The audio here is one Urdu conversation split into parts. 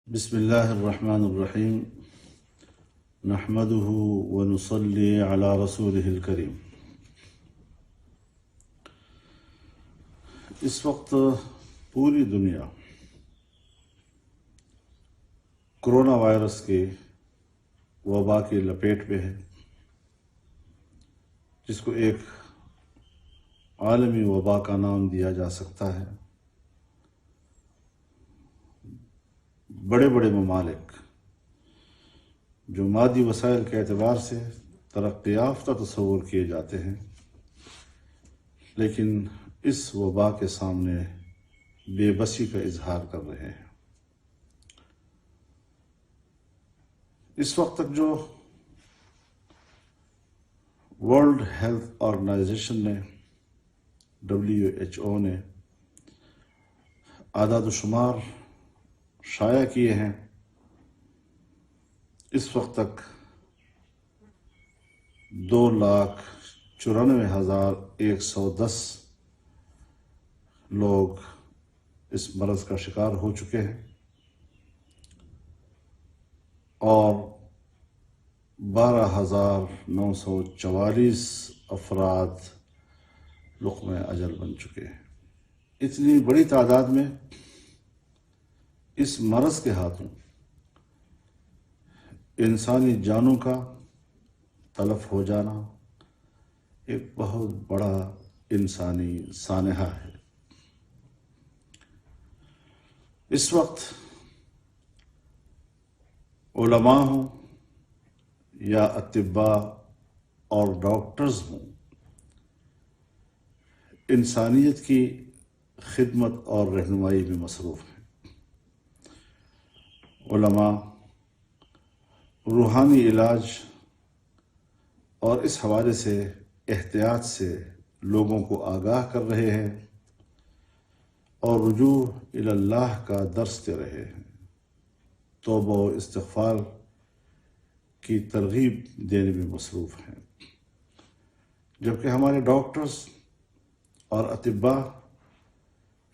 بسم الله الرحمن الرحیم نحمده ونصلي على رسوله الکریم۔ اس وقت پوری دنیا کرونا وائرس کے وبا کی لپیٹ میں ہے، جس کو ایک عالمی وبا کا نام دیا جا سکتا ہے۔ بڑے بڑے ممالک جو مادی وسائل کے اعتبار سے ترقی یافتہ تصور کیے جاتے ہیں، لیکن اس وبا کے سامنے بے بسی کا اظہار کر رہے ہیں۔ اس وقت تک جو ورلڈ ہیلتھ آرگنائزیشن نے WHO نے اعداد و شمار شائع کیے ہیں، اس وقت تک 2,94,110 لوگ اس مرض کا شکار ہو چکے ہیں اور 12,944 افراد لقمۂ اجل بن چکے ہیں۔ اتنی بڑی تعداد میں اس مرض کے ہاتھوں انسانی جانوں کا تلف ہو جانا ایک بہت بڑا انسانی سانحہ ہے۔ اس وقت علماء ہوں یا اطباء اور ڈاکٹرز ہوں، انسانیت کی خدمت اور رہنمائی میں مصروف ہیں۔ علماء روحانی علاج اور اس حوالے سے احتیاط سے لوگوں کو آگاہ کر رہے ہیں اور رجوع الی اللہ کا درس دے رہے ہیں، توبہ و استغفار کی ترغیب دینے میں مصروف ہیں، جبکہ ہمارے ڈاکٹرز اور اطباء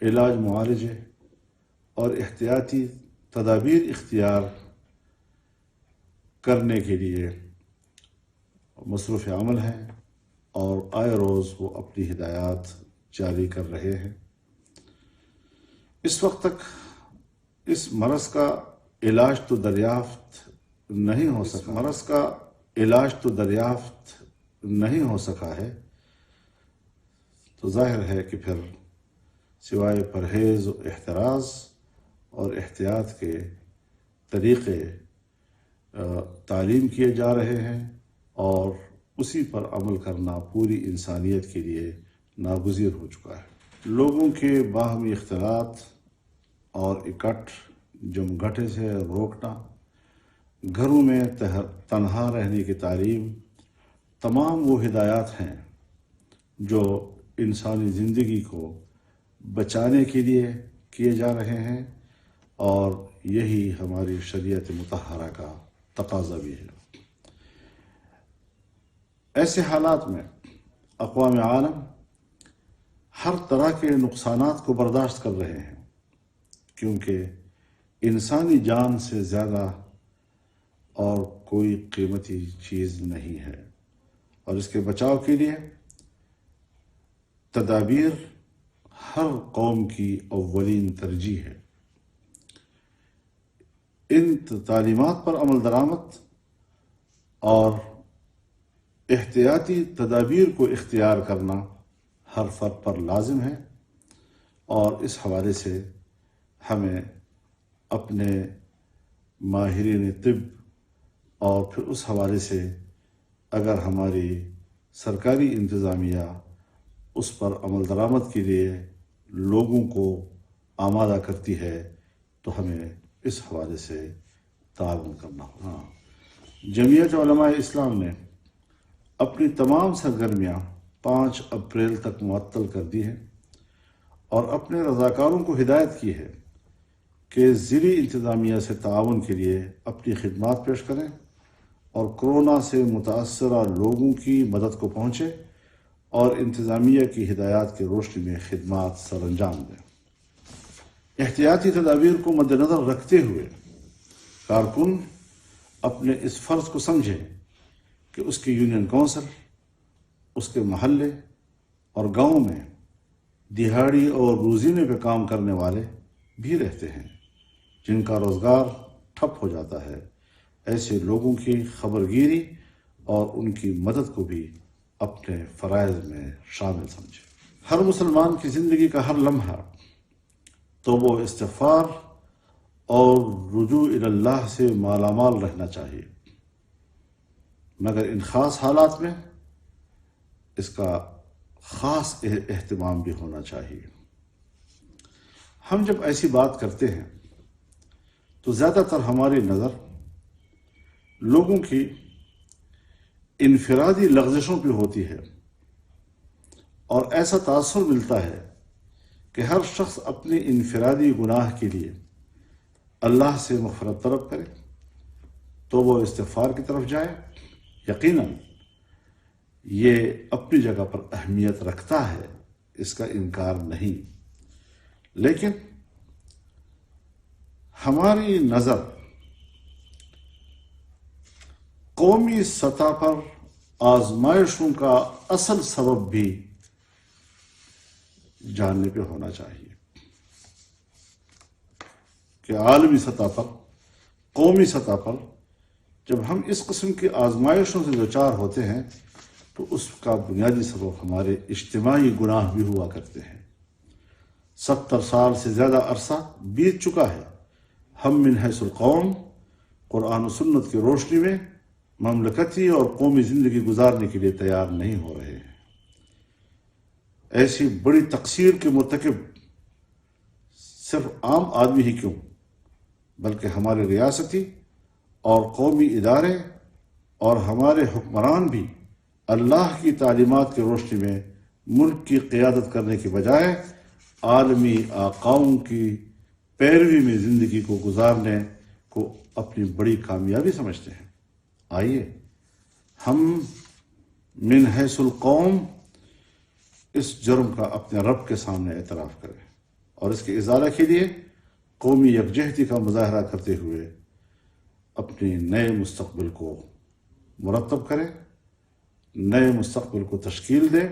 علاج، معالجے اور احتیاطی تدابیر اختیار کرنے کے لیے مصروف عمل ہیں اور آئے روز وہ اپنی ہدایات جاری کر رہے ہیں۔ اس وقت تک اس مرض کا علاج تو دریافت نہیں ہو سکا ہے، تو ظاہر ہے کہ پھر سوائے پرہیز و احتراز اور احتیاط کے طریقے تعلیم کیے جا رہے ہیں اور اسی پر عمل کرنا پوری انسانیت کے لیے ناگزیر ہو چکا ہے۔ لوگوں کے باہمی اختلاط اور اکٹھ جمگھٹے سے روکنا، گھروں میں تنہا رہنے کی تعلیم، تمام وہ ہدایات ہیں جو انسانی زندگی کو بچانے کے لیے کیے جا رہے ہیں، اور یہی ہماری شریعت مطہرہ کا تقاضا بھی ہے۔ ایسے حالات میں اقوام عالم ہر طرح کے نقصانات کو برداشت کر رہے ہیں، کیونکہ انسانی جان سے زیادہ اور کوئی قیمتی چیز نہیں ہے، اور اس کے بچاؤ کے لیے تدابیر ہر قوم کی اولین ترجیح ہے۔ ان تعلیمات پر عمل درآمد اور احتیاطی تدابیر کو اختیار کرنا ہر فرد پر لازم ہے، اور اس حوالے سے ہمیں اپنے ماہرین طب اور پھر اس حوالے سے اگر ہماری سرکاری انتظامیہ اس پر عمل درآمد کے لیے لوگوں کو آمادہ کرتی ہے، تو ہمیں اس حوالے سے تعاون کرنا ہوگا۔ جمعیت علماء اسلام نے اپنی تمام سرگرمیاں 5 اپریل تک معطل کر دی ہیں اور اپنے رضاکاروں کو ہدایت کی ہے کہ ضلعی انتظامیہ سے تعاون کے لیے اپنی خدمات پیش کریں اور کرونا سے متاثرہ لوگوں کی مدد کو پہنچے اور انتظامیہ کی ہدایات کی روشنی میں خدمات سر انجام دیں۔ احتیاطی تدابیر کو مد نظر رکھتے ہوئے کارکن اپنے اس فرض کو سمجھے کہ اس کی یونین کونسل، اس کے محلے اور گاؤں میں دہاڑی اور روزینے پہ کام کرنے والے بھی رہتے ہیں جن کا روزگار ٹھپ ہو جاتا ہے۔ ایسے لوگوں کی خبرگیری اور ان کی مدد کو بھی اپنے فرائض میں شامل سمجھے۔ ہر مسلمان کی زندگی کا ہر لمحہ توبہ و استغفار اور رجوع الی اللہ سے مالا مال رہنا چاہیے، مگر ان خاص حالات میں اس کا خاص اہتمام بھی ہونا چاہیے۔ ہم جب ایسی بات کرتے ہیں تو زیادہ تر ہماری نظر لوگوں کی انفرادی لغزشوں پہ ہوتی ہے، اور ایسا تاثر ملتا ہے کہ ہر شخص اپنی انفرادی گناہ کے لیے اللہ سے مغفرت طلب کرے، توبہ و استغفار کی طرف جائے۔ یقیناً یہ اپنی جگہ پر اہمیت رکھتا ہے، اس کا انکار نہیں، لیکن ہماری نظر قومی سطح پر آزمائشوں کا اصل سبب بھی جاننے پہ ہونا چاہیے کہ عالمی سطح پر، قومی سطح پر جب ہم اس قسم کی آزمائشوں سے دوچار ہوتے ہیں تو اس کا بنیادی سبب ہمارے اجتماعی گناہ بھی ہوا کرتے ہیں۔ 70 سال سے زیادہ عرصہ بیت چکا ہے، ہم من حیث القوم قرآن و سنت کی روشنی میں مملکتی اور قومی زندگی گزارنے کے لیے تیار نہیں ہو رہے ہیں۔ ایسی بڑی تقصیر کے مرتکب صرف عام آدمی ہی کیوں بلکہ ہمارے ریاستی اور قومی ادارے اور ہمارے حکمران بھی اللہ کی تعلیمات کی روشنی میں ملک کی قیادت کرنے کے بجائے عالمی آقاؤں کی پیروی میں زندگی کو گزارنے کو اپنی بڑی کامیابی سمجھتے ہیں۔ آئیے ہم من حیث القوم اس جرم کا اپنے رب کے سامنے اعتراف کریں اور اس کے ازالہ کے لیے قومی یکجہتی کا مظاہرہ کرتے ہوئے اپنے نئے مستقبل کو مرتب کریں، نئے مستقبل کو تشکیل دیں۔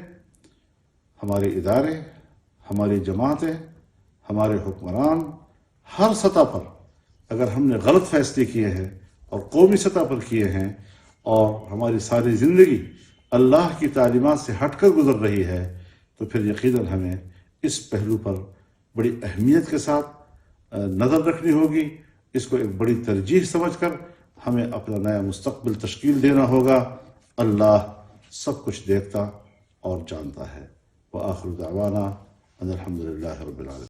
ہمارے ادارے، ہماری جماعتیں، ہمارے حکمران ہر سطح پر اگر ہم نے غلط فیصلے کیے ہیں اور قومی سطح پر کیے ہیں اور ہماری ساری زندگی اللہ کی تعلیمات سے ہٹ کر گزر رہی ہے تو پھر یقیناً ہمیں اس پہلو پر بڑی اہمیت کے ساتھ نظر رکھنی ہوگی، اس کو ایک بڑی ترجیح سمجھ کر ہمیں اپنا نیا مستقبل تشکیل دینا ہوگا۔ اللہ سب کچھ دیکھتا اور جانتا ہے۔ وآخر دعوانا ان الحمد للہ رب العالمین۔